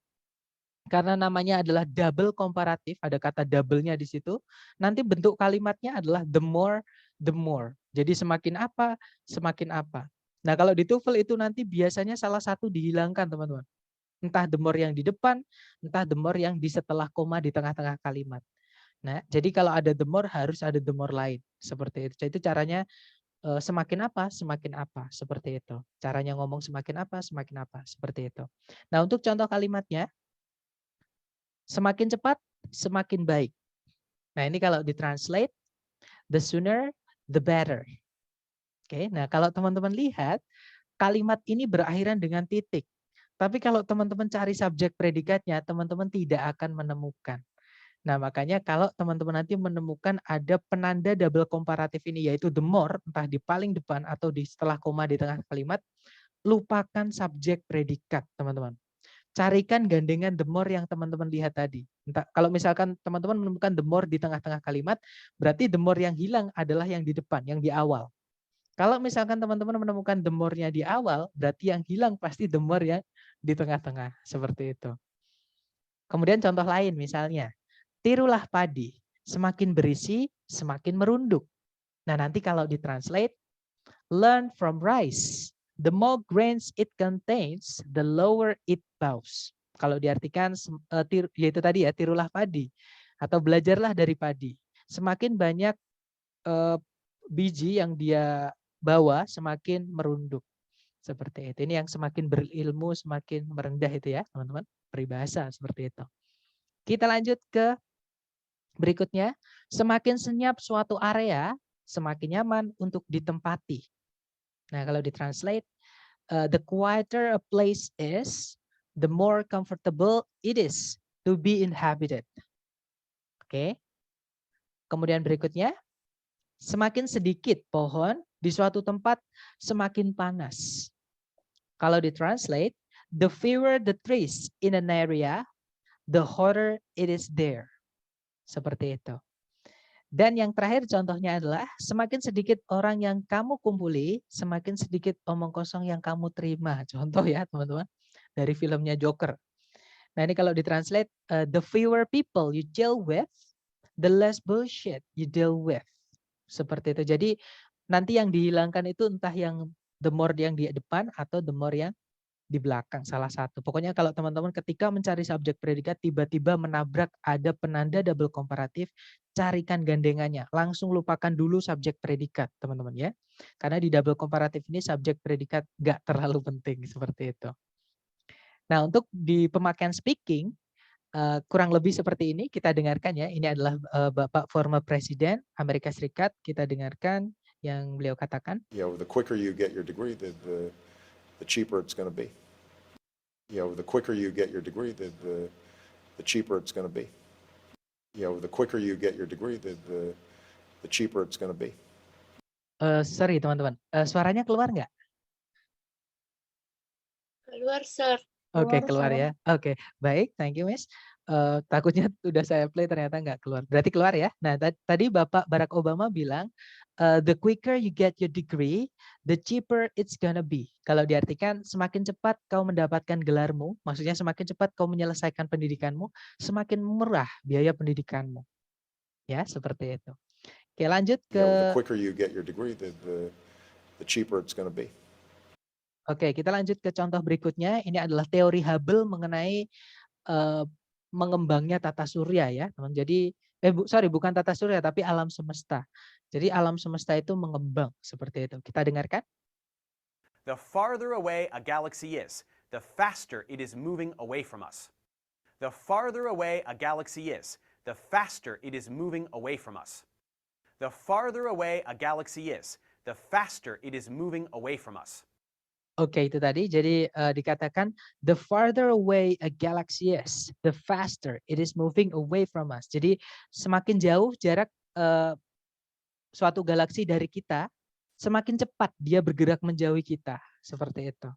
karena namanya adalah double komparatif, ada kata double-nya di situ, nanti bentuk kalimatnya adalah the more, the more. Jadi semakin apa, semakin apa. Nah kalau di TOEFL itu nanti biasanya salah satu dihilangkan teman-teman. Entah the more yang di depan, entah the more yang di setelah koma di tengah-tengah kalimat. Nah, jadi kalau ada the more harus ada the more lain. Seperti itu. Jadi itu caranya semakin apa, semakin apa, seperti itu. Caranya ngomong semakin apa, seperti itu. Nah, untuk contoh kalimatnya, semakin cepat, semakin baik. Nah, ini kalau ditranslate, the sooner, the better. Oke, nah kalau teman-teman lihat, kalimat ini berakhiran dengan titik. Tapi kalau teman-teman cari subjek predikatnya, teman-teman tidak akan menemukan. Nah, makanya kalau teman-teman nanti menemukan ada penanda double komparatif ini, yaitu the more, entah di paling depan atau di setelah koma di tengah kalimat, lupakan subjek predikat, teman-teman. Carikan gandengan the more yang teman-teman lihat tadi. Entah, kalau misalkan teman-teman menemukan the more di tengah-tengah kalimat, berarti the more yang hilang adalah yang di depan, yang di awal. Kalau misalkan teman-teman menemukan the more-nya di awal, berarti yang hilang pasti the more yang di tengah-tengah. Seperti itu. Kemudian contoh lain misalnya, tirulah padi, semakin berisi, semakin merunduk. Nah, nanti kalau ditranslate, learn from rice. The more grains it contains, the lower it bows. Kalau diartikan, yaitu tadi ya, tirulah padi. Atau belajarlah dari padi. Semakin banyak biji yang dia bawa, semakin merunduk. Seperti itu. Ini yang semakin berilmu, semakin merendah itu ya, teman-teman. Peribahasa seperti itu. Kita lanjut ke berikutnya, semakin senyap suatu area, semakin nyaman untuk ditempati. Nah, kalau ditranslate, the quieter a place is, the more comfortable it is to be inhabited. Oke. Kemudian berikutnya, semakin sedikit pohon di suatu tempat, semakin panas. Kalau ditranslate, the fewer the trees in an area, the hotter it is there. Seperti itu. Dan yang terakhir contohnya adalah semakin sedikit orang yang kamu kumpuli, semakin sedikit omong kosong yang kamu terima. Contoh ya teman-teman dari filmnya Joker. Nah ini kalau ditranslate, the fewer people you deal with, the less bullshit you deal with. Seperti itu. Jadi nanti yang dihilangkan itu entah yang the more yang di depan atau the more yang di belakang, salah satu. Pokoknya kalau teman-teman ketika mencari subjek predikat tiba-tiba menabrak ada penanda double komparatif, carikan gandengannya. Langsung lupakan dulu subjek predikat, teman-teman ya. Karena di double komparatif ini subjek predikat nggak terlalu penting seperti itu. Nah, untuk di pemakaian speaking kurang lebih seperti ini kita dengarkan ya. Ini adalah Bapak former Presiden Amerika Serikat. Kita dengarkan yang beliau katakan. The quicker you get your degree, the cheaper it's going to be. The quicker you get your degree, the cheaper it's going to be. The quicker you get your degree, the cheaper it's going to be. Sorry teman-teman, suaranya keluar nggak? Keluar, Sir. Oke, keluar ya. Oke, baik, thank you, Miss. Takutnya udah saya play ternyata nggak keluar. Berarti keluar ya. Nah, tadi Bapak Barack Obama bilang, the quicker you get your degree, the cheaper it's gonna be. Kalau diartikan, semakin cepat kau mendapatkan gelarmu, maksudnya semakin cepat kau menyelesaikan pendidikanmu, semakin murah biaya pendidikanmu. Ya, seperti itu. Oke, lanjut ke... The quicker you get your degree, the cheaper it's gonna be. Oke, kita lanjut ke contoh berikutnya. Ini adalah teori Hubble mengenai mengembangnya tata surya ya, teman. Jadi, bukan tata surya tapi alam semesta. Jadi alam semesta itu mengembang seperti itu. Kita dengarkan. The farther away a galaxy is, the faster it is moving away from us. The farther away a galaxy is, the faster it is moving away from us. The farther away a galaxy is, the faster it is moving away from us. Oke, itu tadi. Jadi dikatakan the farther away a galaxy is, the faster it is moving away from us. Jadi semakin jauh jarak suatu galaksi dari kita, semakin cepat dia bergerak menjauhi kita. Seperti itu.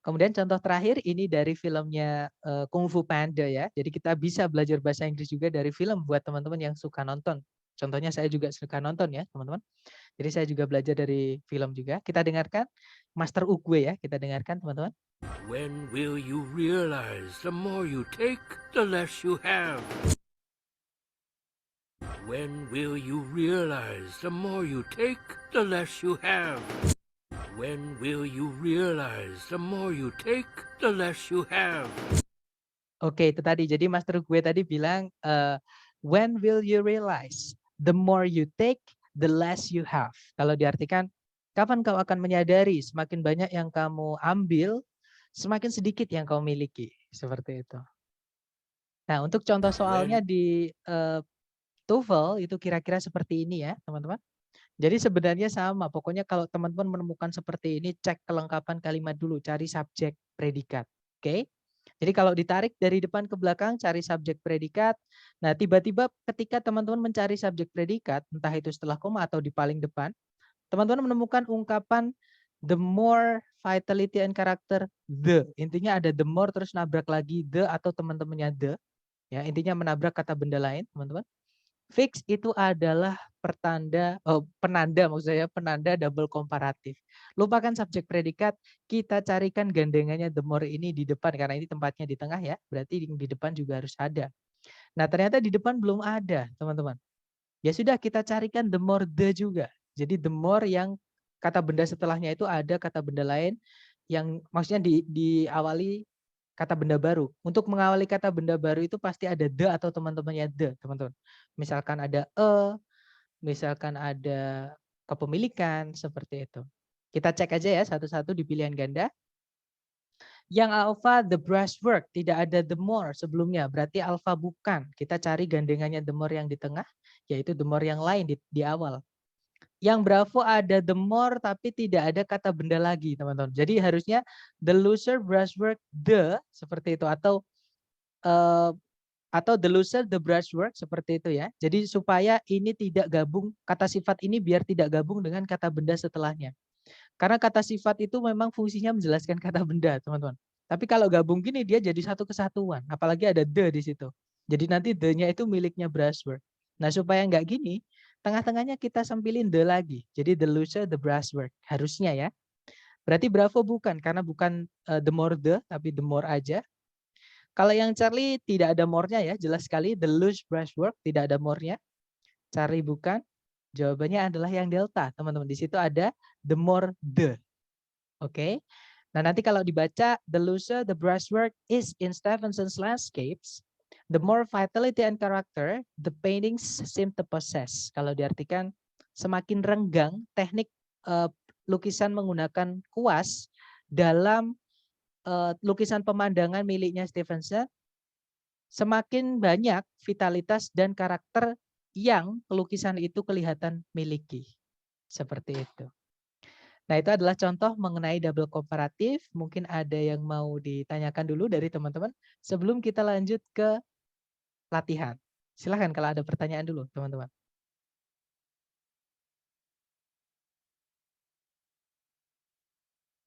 Kemudian contoh terakhir ini dari filmnya Kung Fu Panda ya. Jadi kita bisa belajar bahasa Inggris juga dari film buat teman-teman yang suka nonton. Contohnya saya juga suka nonton ya teman-teman. Jadi saya juga belajar dari film juga. Kita dengarkan Master Oogway ya. Kita dengarkan teman-teman. When will you realize the more you take, the less you have? When will you realize the more you take, the less you have? When will you realize the more you take, the less you have? Oke, itu tadi. Jadi Master Oogway tadi bilang, when will you realize the more you take, the less you have. Kalau diartikan, kapan kau akan menyadari semakin banyak yang kamu ambil, semakin sedikit yang kau miliki. Seperti itu. Nah, untuk contoh soalnya di TOEFL itu kira-kira seperti ini ya, teman-teman. Jadi sebenarnya sama. Pokoknya kalau teman-teman menemukan seperti ini, cek kelengkapan kalimat dulu, cari subjek predikat. Oke? Jadi kalau ditarik dari depan ke belakang cari subjek predikat. Nah, tiba-tiba ketika teman-teman mencari subjek predikat, entah itu setelah koma atau di paling depan, teman-teman menemukan ungkapan the more vitality and character the. Intinya ada the more terus nabrak lagi the atau teman-temannya the. Ya, intinya menabrak kata benda lain, teman-teman. Fix itu adalah penanda maksud saya penanda double komparatif. Lupakan subjek predikat, kita carikan gandengannya the more ini di depan karena ini tempatnya di tengah ya, berarti di depan juga harus ada. Nah, ternyata di depan belum ada, teman-teman. Ya sudah kita carikan the more the juga. Jadi the more yang kata benda setelahnya itu ada kata benda lain yang maksudnya diawali kata benda baru. Untuk mengawali kata benda baru itu pasti ada the atau teman-temannya the, teman-teman. Misalkan ada misalkan ada kepemilikan, seperti itu. Kita cek aja ya satu-satu di pilihan ganda. Yang alpha the brushwork, tidak ada the more sebelumnya, berarti alpha bukan. Kita cari gandengannya the more yang di tengah, yaitu the more yang lain di awal. Yang bravo ada the more tapi tidak ada kata benda lagi, teman-teman. Jadi harusnya the loser brushwork the seperti itu atau the loser the brushwork seperti itu ya. Jadi supaya ini tidak gabung, kata sifat ini biar tidak gabung dengan kata benda setelahnya. Karena kata sifat itu memang fungsinya menjelaskan kata benda, teman-teman. Tapi kalau gabung gini dia jadi satu kesatuan, apalagi ada the di situ. Jadi nanti the-nya itu miliknya brushwork. Nah, supaya nggak gini, tengah-tengahnya kita sempilin the lagi. Jadi the loser the brushwork harusnya ya. Berarti bravo bukan karena bukan the more the tapi the more aja. Kalau yang Charlie tidak ada more-nya ya, jelas sekali the loose brushwork tidak ada more-nya. Charlie bukan. Jawabannya adalah yang delta, teman-teman. Di situ ada the more the. Oke. Nah, nanti kalau dibaca the looser the brushwork is in Stevenson's landscapes, the more vitality and character the paintings seem to possess. Kalau diartikan semakin renggang teknik lukisan menggunakan kuas dalam lukisan pemandangan miliknya Stevenson, semakin banyak vitalitas dan karakter yang lukisan itu kelihatan miliki. Seperti itu. Nah, itu adalah contoh mengenai double komparatif. Mungkin ada yang mau ditanyakan dulu dari teman-teman sebelum kita lanjut ke latihan. Silahkan kalau ada pertanyaan dulu, teman-teman.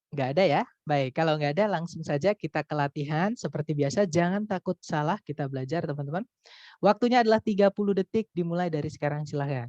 Nggak ada ya? Baik, kalau nggak ada langsung saja kita ke latihan. Seperti biasa, jangan takut salah kita belajar, teman-teman. Waktunya adalah 30 detik dimulai dari sekarang, silahkan.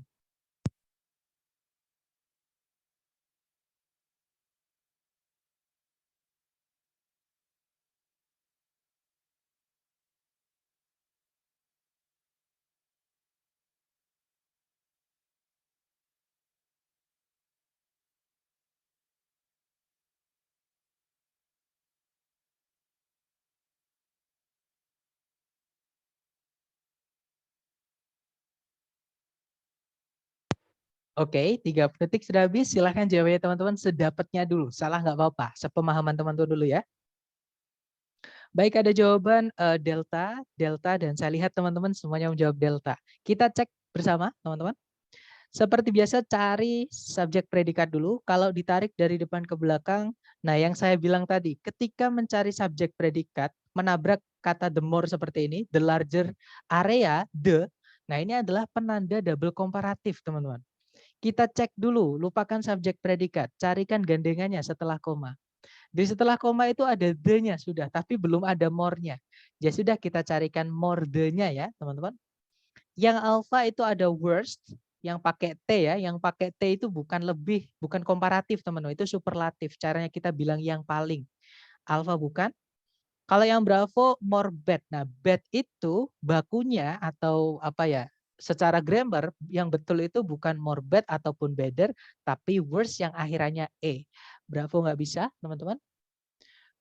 Oke, 30 detik sudah habis. Silahkan jawabnya teman-teman sedapatnya dulu. Salah nggak apa-apa. Sepemahaman teman-teman dulu ya. Baik, ada jawaban delta, dan saya lihat teman-teman semuanya menjawab delta. Kita cek bersama teman-teman. Seperti biasa cari subjek predikat dulu. Kalau ditarik dari depan ke belakang, nah yang saya bilang tadi, ketika mencari subjek predikat, menabrak kata the more seperti ini, the larger area, the, nah ini adalah penanda double komparatif teman-teman. Kita cek dulu, lupakan subjek predikat, carikan gandengannya setelah koma. Di setelah koma itu ada the-nya sudah, tapi belum ada more-nya. Ya sudah kita carikan more the-nya ya teman-teman. Yang alpha itu ada worst, yang pakai T ya, yang pakai T itu bukan lebih, bukan komparatif teman-teman, itu superlatif. Caranya kita bilang yang paling. Alpha bukan. Kalau yang bravo more bad. Nah, bad itu bakunya atau apa ya? Secara grammar yang betul itu bukan more bad ataupun better, tapi worse yang akhirannya E. Bravo nggak bisa, teman-teman.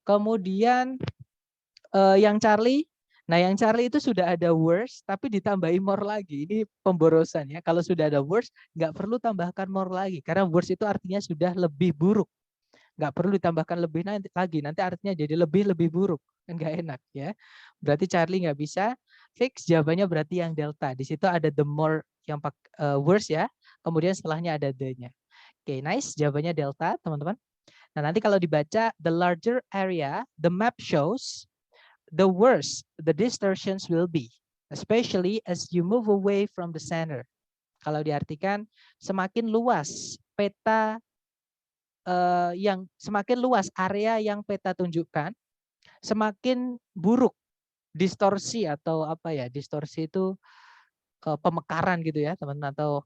Kemudian yang Charlie, nah yang Charlie itu sudah ada worse, tapi ditambahi more lagi. Ini pemborosan ya. Kalau sudah ada worse, nggak perlu tambahkan more lagi, karena worse itu artinya sudah lebih buruk. Nggak perlu ditambahkan lebih lagi, nanti artinya jadi lebih buruk. Kan nggak enak ya. Berarti Charlie nggak bisa. Fix jawabannya berarti yang delta. Di situ ada the more yang worse ya. Kemudian setelahnya ada the-nya. Oke, nice. Jawabannya delta, teman-teman. Nah, nanti kalau dibaca the larger area, the map shows the worse the distortions will be, especially as you move away from the center. Kalau diartikan semakin luas peta yang semakin luas area yang peta tunjukkan, semakin buruk distorsi atau apa ya? Distorsi itu pemekaran gitu ya, teman-teman, atau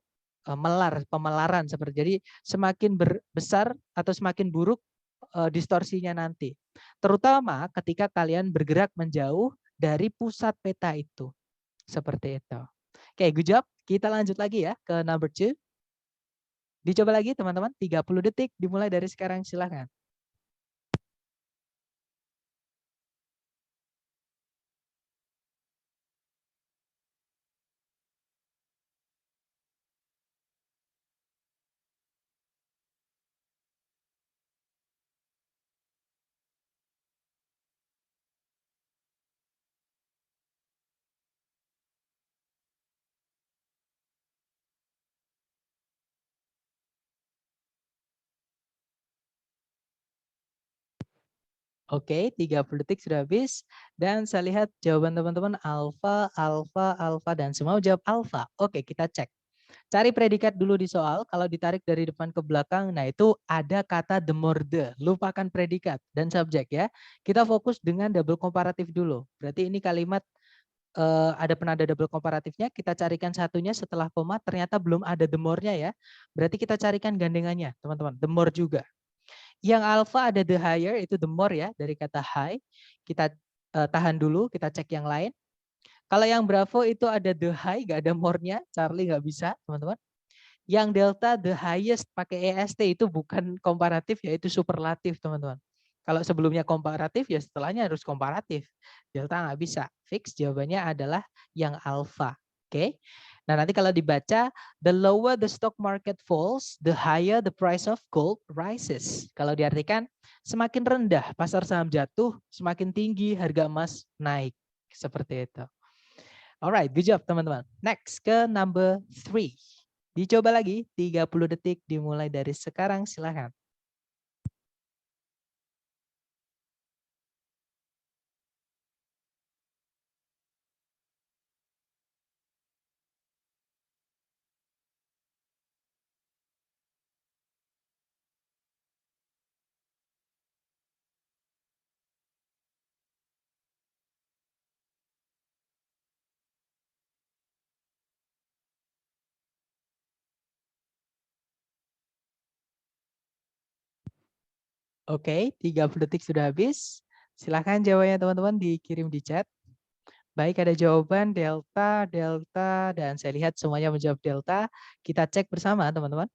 pemelaran seperti. Jadi semakin besar atau semakin buruk distorsinya nanti. Terutama ketika kalian bergerak menjauh dari pusat peta itu. Seperti itu. Oke, good job. Kita lanjut lagi ya ke number 2. Dicoba lagi teman-teman, 30 detik dimulai dari sekarang, silahkan. Oke, 30 detik sudah habis. Dan saya lihat jawaban teman-teman alfa, alfa, alfa, dan semua jawab alfa. Oke, kita cek. Cari predikat dulu di soal. Kalau ditarik dari depan ke belakang, nah itu ada kata the more the. Lupakan predikat dan subjek ya. Kita fokus dengan double komparatif dulu. Berarti ini kalimat ada penanda double komparatifnya. Kita carikan satunya setelah koma. Ternyata belum ada the more-nya ya. Berarti kita carikan gandengannya, teman-teman. The more juga. Yang alpha ada the higher, itu the more ya, dari kata high. Kita tahan dulu, kita cek yang lain. Kalau yang bravo itu ada the high, nggak ada more-nya. Charlie nggak bisa, teman-teman. Yang delta the highest pakai EST itu bukan komparatif, yaitu superlatif, teman-teman. Kalau sebelumnya komparatif, ya setelahnya harus komparatif. Delta nggak bisa. Fix jawabannya adalah yang alpha. Oke. Nah, nanti kalau dibaca, the lower the stock market falls, the higher the price of gold rises. Kalau diartikan, semakin rendah pasar saham jatuh, semakin tinggi harga emas naik. Seperti itu. Alright, good job teman-teman. Next ke number 3. Dicoba lagi, 30 detik dimulai dari sekarang, silakan. Oke, 30 detik sudah habis. Silahkan jawabannya teman-teman dikirim di chat. Baik, ada jawaban delta, delta, dan saya lihat semuanya menjawab delta. Kita cek bersama teman-teman.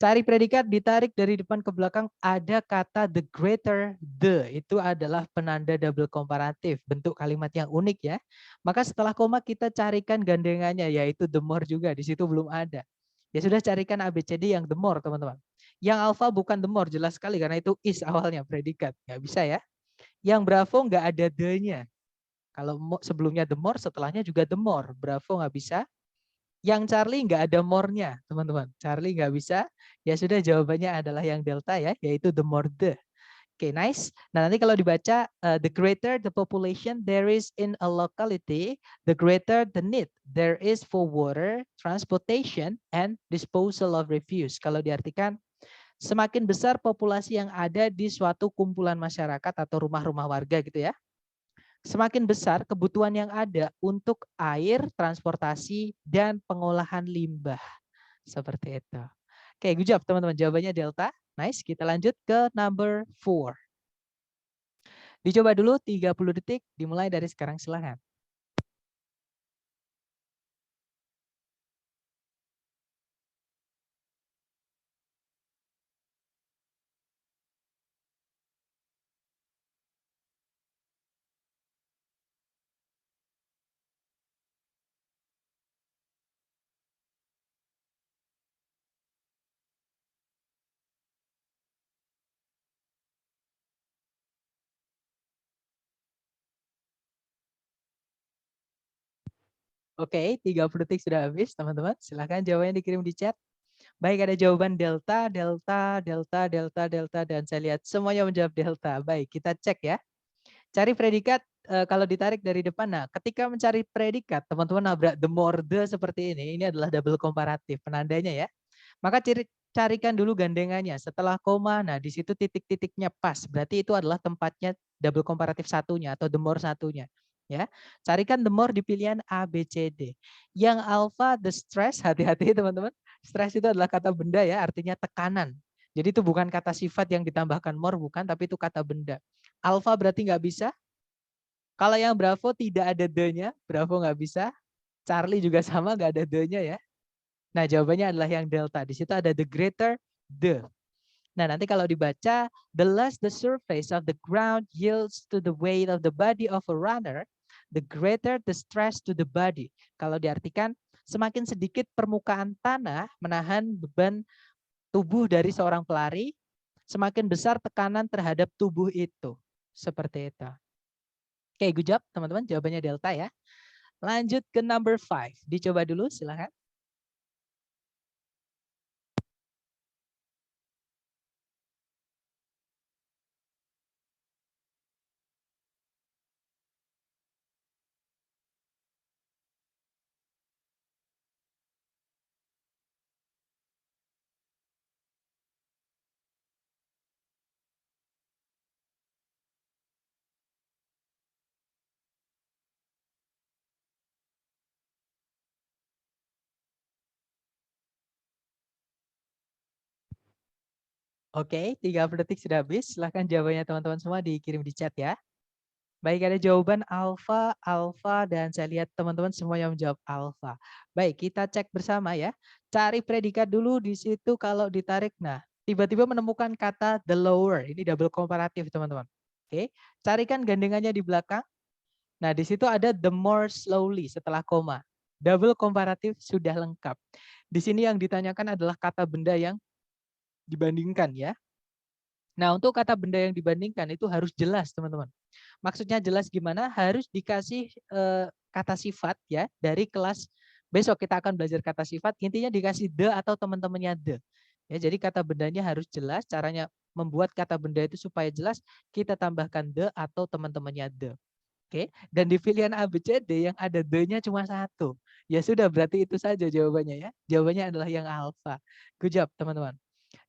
Cari predikat, ditarik dari depan ke belakang, ada kata the greater the. Itu adalah penanda double komparatif. Bentuk kalimat yang unik ya. Maka setelah koma kita carikan gandengannya, yaitu the more juga. Di situ belum ada. Ya sudah, carikan ABCD yang the more teman-teman. Yang alpha bukan the more, jelas sekali karena itu is awalnya predikat. Nggak bisa ya. Yang bravo nggak ada the-nya. Kalau sebelumnya the more, setelahnya juga the more. Bravo nggak bisa. Yang Charlie nggak ada more-nya, teman-teman. Charlie nggak bisa. Ya sudah, jawabannya adalah yang delta ya, yaitu the more the. Oke, nice. Nah, nanti kalau dibaca, the greater the population there is in a locality, the greater the need there is for water, transportation, and disposal of refuse. Kalau diartikan, semakin besar populasi yang ada di suatu kumpulan masyarakat atau rumah-rumah warga gitu ya, semakin besar kebutuhan yang ada untuk air, transportasi, dan pengolahan limbah. Seperti itu. Oke, good job teman-teman. Jawabannya delta. Nice, kita lanjut ke number 4. Dicoba dulu 30 detik, dimulai dari sekarang, silahkan. Oke, 30 detik sudah habis, teman-teman. Silahkan jawabannya dikirim di chat. Baik, ada jawaban delta, delta, delta, delta, delta, dan saya lihat semuanya menjawab delta. Baik, kita cek ya. Cari predikat, kalau ditarik dari depan, nah ketika mencari predikat, teman-teman nabrak the more the seperti ini adalah double komparatif penandanya ya. Maka carikan dulu gandengannya setelah koma. Nah, di situ titik-titiknya pas. Berarti itu adalah tempatnya double komparatif satunya atau the more satunya. Ya, carikan the more di pilihan A, B, C, D. Yang alpha the stress, hati-hati teman-teman. Stress itu adalah kata benda ya, artinya tekanan. Jadi itu bukan kata sifat yang ditambahkan more, bukan, tapi itu kata benda. Alpha berarti nggak bisa. Kalau yang Bravo tidak ada the-nya, Bravo nggak bisa. Charlie juga sama, nggak ada the-nya ya. Nah, jawabannya adalah yang delta. Di situ ada the greater the. Nah, nanti kalau dibaca, the less the surface of the ground yields to the weight of the body of a runner, the greater the stress to the body. Kalau diartikan, semakin sedikit permukaan tanah menahan beban tubuh dari seorang pelari, semakin besar tekanan terhadap tubuh itu. Seperti itu. Oke, good job teman-teman. Jawabannya delta ya. Lanjut ke number 5. Dicoba dulu, silakan. Oke, 30 detik sudah habis. Silahkan jawabannya teman-teman semua dikirim di chat ya. Baik, ada jawaban alfa, alfa, dan saya lihat teman-teman semua yang menjawab alfa. Baik, kita cek bersama ya. Cari predikat dulu di situ kalau ditarik. Nah, tiba-tiba menemukan kata the lower. Ini double komparatif teman-teman. Oke, carikan gandengannya di belakang. Nah, di situ ada the more slowly setelah koma. Double komparatif sudah lengkap. Di sini yang ditanyakan adalah kata benda yang dibandingkan ya. Nah, untuk kata benda yang dibandingkan itu harus jelas, teman-teman. Maksudnya jelas gimana? Harus dikasih kata sifat ya dari kelas. Besok kita akan belajar kata sifat, intinya dikasih the atau teman-temannya the. Ya, jadi kata bendanya harus jelas, caranya membuat kata benda itu supaya jelas, kita tambahkan the atau teman-temannya the. Oke, dan di pilihan A, B, C, D yang ada the-nya cuma satu. Ya sudah, berarti itu saja jawabannya ya. Jawabannya adalah yang alpha. Good job, teman-teman.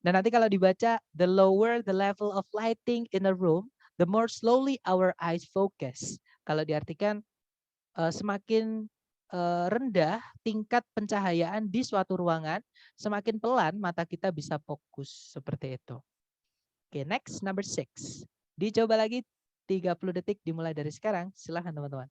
Dan nanti kalau dibaca, the lower the level of lighting in a room, the more slowly our eyes focus. Kalau diartikan semakin rendah tingkat pencahayaan di suatu ruangan, semakin pelan mata kita bisa fokus. Seperti itu. Oke, next, number 6. Dicoba lagi 30 detik dimulai dari sekarang. Silahkan teman-teman.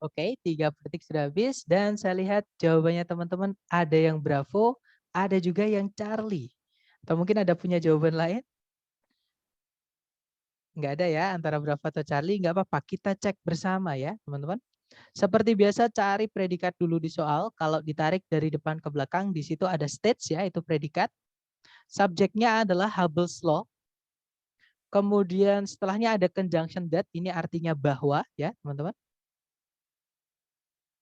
Oke, 30 detik sudah habis dan saya lihat jawabannya teman-teman ada yang Bravo, ada juga yang Charlie. Atau mungkin ada punya jawaban lain? Enggak ada ya antara Bravo atau Charlie, enggak apa-apa. Kita cek bersama ya teman-teman. Seperti biasa cari predikat dulu di soal. Kalau ditarik dari depan ke belakang di situ ada states ya, itu predikat. Subjeknya adalah Hubble's Law. Kemudian setelahnya ada conjunction that, ini artinya bahwa ya teman-teman.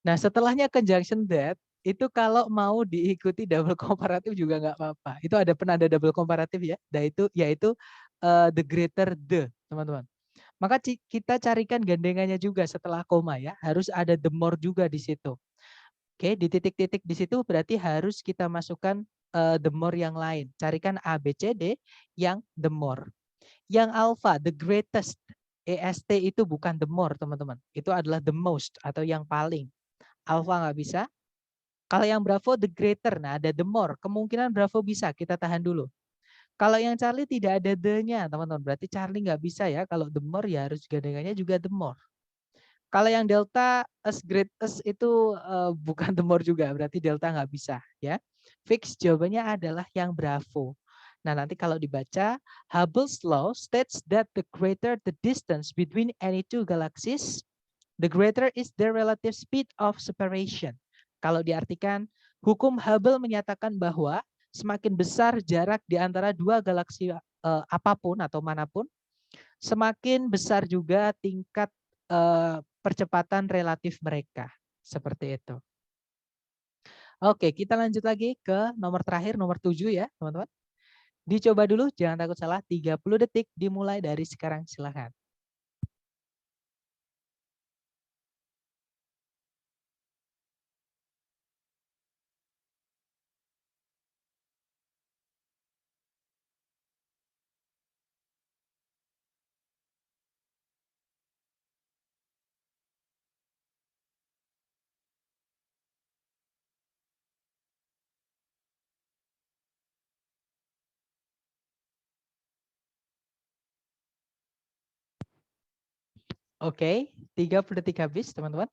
Nah, setelahnya conjunction that, itu kalau mau diikuti double komparatif juga nggak apa-apa. Itu ada penanda double komparatif ya, yaitu the greater the, teman-teman. Maka kita carikan gandengannya juga setelah koma ya, harus ada the more juga di situ. Oke, di titik-titik di situ berarti harus kita masukkan the more yang lain. Carikan A, B, C, D yang the more. Yang alpha, the greatest, EST itu bukan the more, teman-teman. Itu adalah the most atau yang paling. Alpha nggak bisa. Kalau yang Bravo the greater, nah ada the more. Kemungkinan Bravo bisa, kita tahan dulu. Kalau yang Charlie tidak ada the-nya, teman-teman. Berarti Charlie nggak bisa ya. Kalau the more ya harus gandengannya juga the more. Kalau yang Delta as great as itu bukan the more juga. Berarti Delta nggak bisa ya. Fix jawabannya adalah yang Bravo. Nah, nanti kalau dibaca, Hubble's law states that the greater the distance between any two galaxies, the greater is their relative speed of separation. Kalau diartikan, hukum Hubble menyatakan bahwa semakin besar jarak di antara dua galaksi apapun atau manapun, semakin besar juga tingkat percepatan relatif mereka. Seperti itu. Oke, kita lanjut lagi ke nomor terakhir, nomor 7 ya, teman-teman. Dicoba dulu, jangan takut salah. 30 detik dimulai dari sekarang, silakan. Oke, 30 detik habis, teman-teman.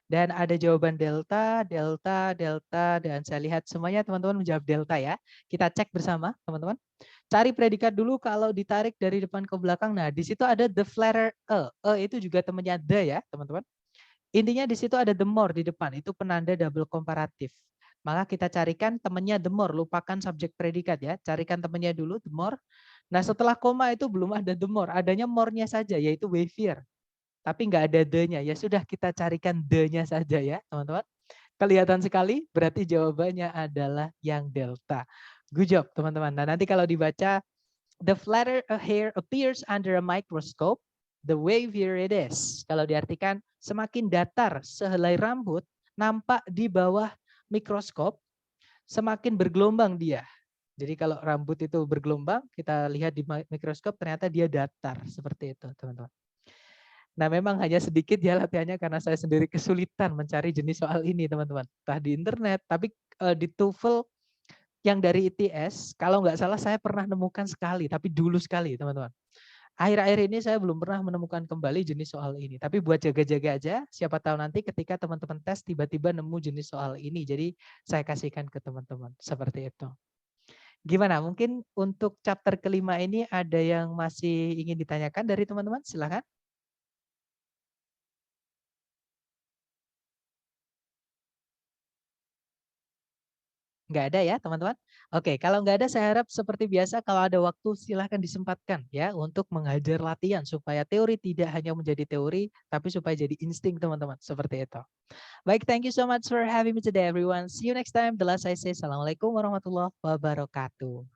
Dan ada jawaban delta, delta, delta, dan saya lihat semuanya teman-teman menjawab delta ya. Kita cek bersama, teman-teman. Cari predikat dulu kalau ditarik dari depan ke belakang. Nah, di situ ada the letter E. E itu juga temannya the ya, teman-teman. Intinya di situ ada the more di depan, itu penanda double komparatif. Maka kita carikan temannya the more, lupakan subjek predikat ya. Carikan temannya dulu the more. Nah, setelah koma itu belum ada the more, adanya more-nya saja yaitu wavier. Tapi nggak ada the-nya. Ya sudah, kita carikan the-nya saja ya, teman-teman. Kelihatan sekali, berarti jawabannya adalah yang delta. Good job, teman-teman. Nah, nanti kalau dibaca, the flatter a hair appears under a microscope, the wavier it is. Kalau diartikan, semakin datar sehelai rambut nampak di bawah mikroskop, semakin bergelombang dia. Jadi kalau rambut itu bergelombang, kita lihat di mikroskop ternyata dia datar. Seperti itu, teman-teman. Nah, memang hanya sedikit ya latihannya karena saya sendiri kesulitan mencari jenis soal ini, teman-teman. Entah di internet, tapi di TOEFL yang dari ITS, kalau nggak salah saya pernah nemukan sekali, tapi dulu sekali, teman-teman. Akhir-akhir ini saya belum pernah menemukan kembali jenis soal ini. Tapi buat jaga-jaga aja, siapa tahu nanti ketika teman-teman tes tiba-tiba nemu jenis soal ini. Jadi saya kasihkan ke teman-teman. Seperti itu. Gimana? Mungkin untuk chapter kelima ini ada yang masih ingin ditanyakan dari teman-teman? Silakan. Nggak ada ya teman-teman? Oke, kalau nggak ada saya harap seperti biasa kalau ada waktu silahkan disempatkan ya untuk mengajar latihan supaya teori tidak hanya menjadi teori tapi supaya jadi insting teman-teman. Seperti itu. Baik, thank you so much for having me today everyone. See you next time. The last I say, Assalamualaikum warahmatullahi wabarakatuh.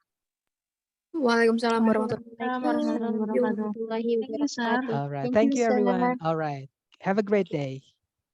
Waalaikumsalam Waalaikumsalam warahmatullahi wabarakatuh. warahmatullahi Thank you, sir. wabarakatuh. All right, Thank thank you, you sir. everyone. All right, have a great day.